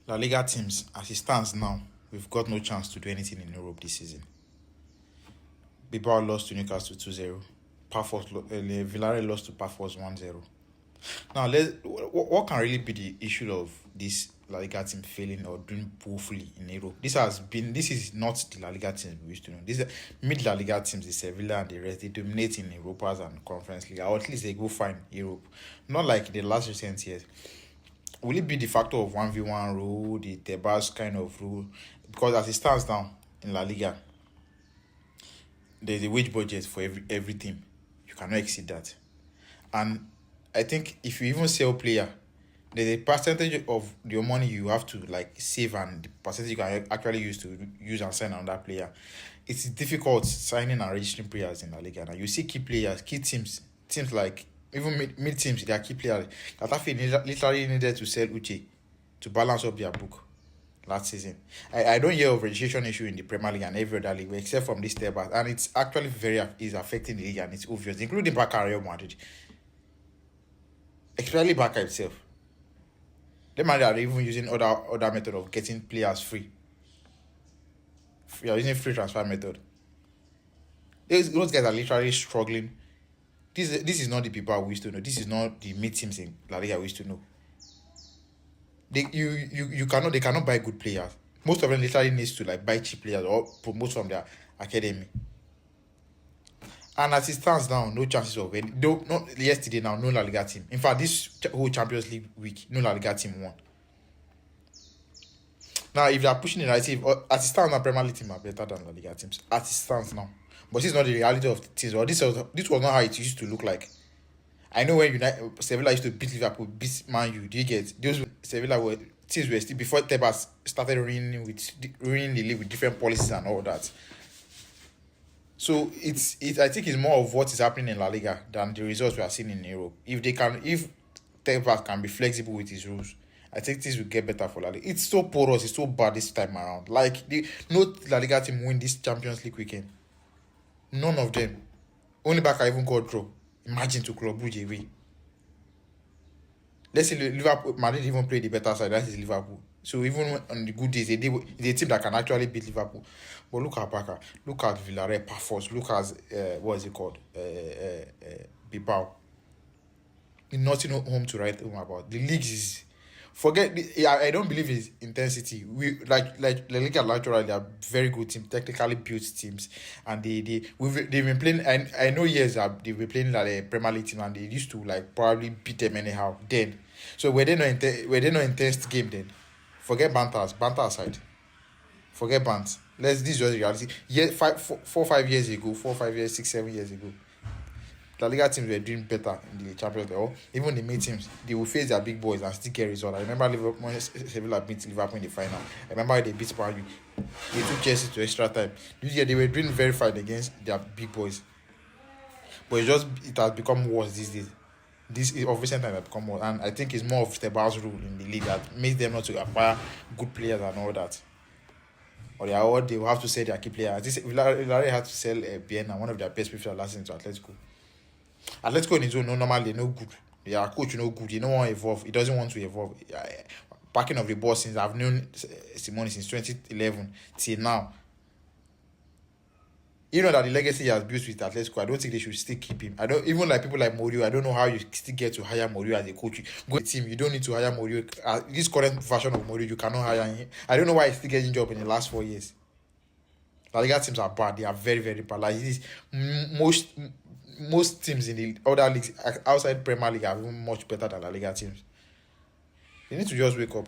La Liga teams, as it stands now, we've got no chance to do anything in Europe this season. Bilbao lost to Newcastle 2-0. Villarreal lost to Pafos 1-0. Now, what can really be the issue of this La Liga team failing or doing poorly in Europe? This is not the La Liga teams we used to know. These are mid La Liga teams, the Sevilla and the rest. They dominate in Europas and Conference League, or at least they go fine Europe. Not like the last recent years. Will it be the factor of 1v1 rule, the Tebas kind of rule? Because as it stands now in La Liga, there's a wage budget for every team. You cannot exceed that. And I think if you even sell player, there's a percentage of your money you have to like save and the percentage you can actually use and sign another player. It's difficult signing and registering players in La Liga. Now you see key players, key teams like even mid teams, they are key players. Getafe literally needed to sell Uche to balance up their book last season. I don't hear of registration issue in the Premier League and every other league except from this step back, and it's actually is affecting the league and it's obvious, including Barca and Real Madrid, especially Barca itself. They might are even using other method of getting players free. We are using free transfer method. Those guys are literally struggling. This is not the people we used to know. This is not the mid teams in La Liga we used to know. They cannot buy good players. Most of them literally needs to like buy cheap players or promote from their academy. And as it stands now, no chances of any. Not yesterday now, no La Liga team. In fact, this whole Champions League week, no La Liga team won. Now, if they are pushing the narrative, as it stands now, Premier League team are better than La Liga teams. As it stands now, but this is not the reality of the teams. Or this was not how it used to look like. I know when Sevilla used to beat Liverpool, beat Man U. Do you get those Sevilla teams were still before Tebas started ruining the league with different policies and all that. So I think it's more of what is happening in La Liga than the results we are seeing in Europe. If Tebas can be flexible with his rules, I think this will get better for La Liga. It's so porous, it's so bad this time around. Like no La Liga team win this Champions League weekend. None of them. Only Barca even got draw. Imagine to Club Brugge away. Let's say Liverpool, Madrid even play the better side. That is Liverpool. So even on the good days, it's a team that can actually beat Liverpool. But look at Barca, look at Villarreal, Pafos, look at what is it called, Bilbao. Nothing home to write home about. The league is I don't believe it's intensity. We like La Liga naturally, they are very good teams, technically built teams, and they've been playing. I know years that they've been playing like a Premier League team, and they used to like probably beat them anyhow. Then, so were they not intense game then? Forget banter aside. Forget bants. This is just reality. 5 years ago, 4, 5 years, 6, 7 years ago, La Liga teams were doing better in the Champions League. Or even the main teams, they will face their big boys and still get results. I remember when Sevilla beat Liverpool in the final. I remember they beat Man U. They took Chelsea to extra time. This year they were doing very fine against their big boys. But it has become worse these days. This is of recent time has become worse, and I think it's more of the Tebas rule in the league that makes them not to acquire good players and all that. Or they will have to sell their key players. Villarreal had to sell Biena, one of their best players last season, to Atletico. Atletico in his own, normally no good. Their coach no good. He don't want to evolve. He doesn't want to evolve. Packing of the ball since I've known Simone since 2011 till now. You know that the legacy he has built with Atletico, I don't think they should still keep him. I don't even like people like Mourinho. I don't know how you still get to hire Mourinho as a coach. Go to the team, you don't need to hire Mourinho. This current version of Mourinho, you cannot hire him. I don't know why he's still getting job in the last 4 years. La Liga teams are bad. They are very, very bad. Like this, most teams in the other leagues outside Premier League are even much better than La Liga teams. They need to just wake up.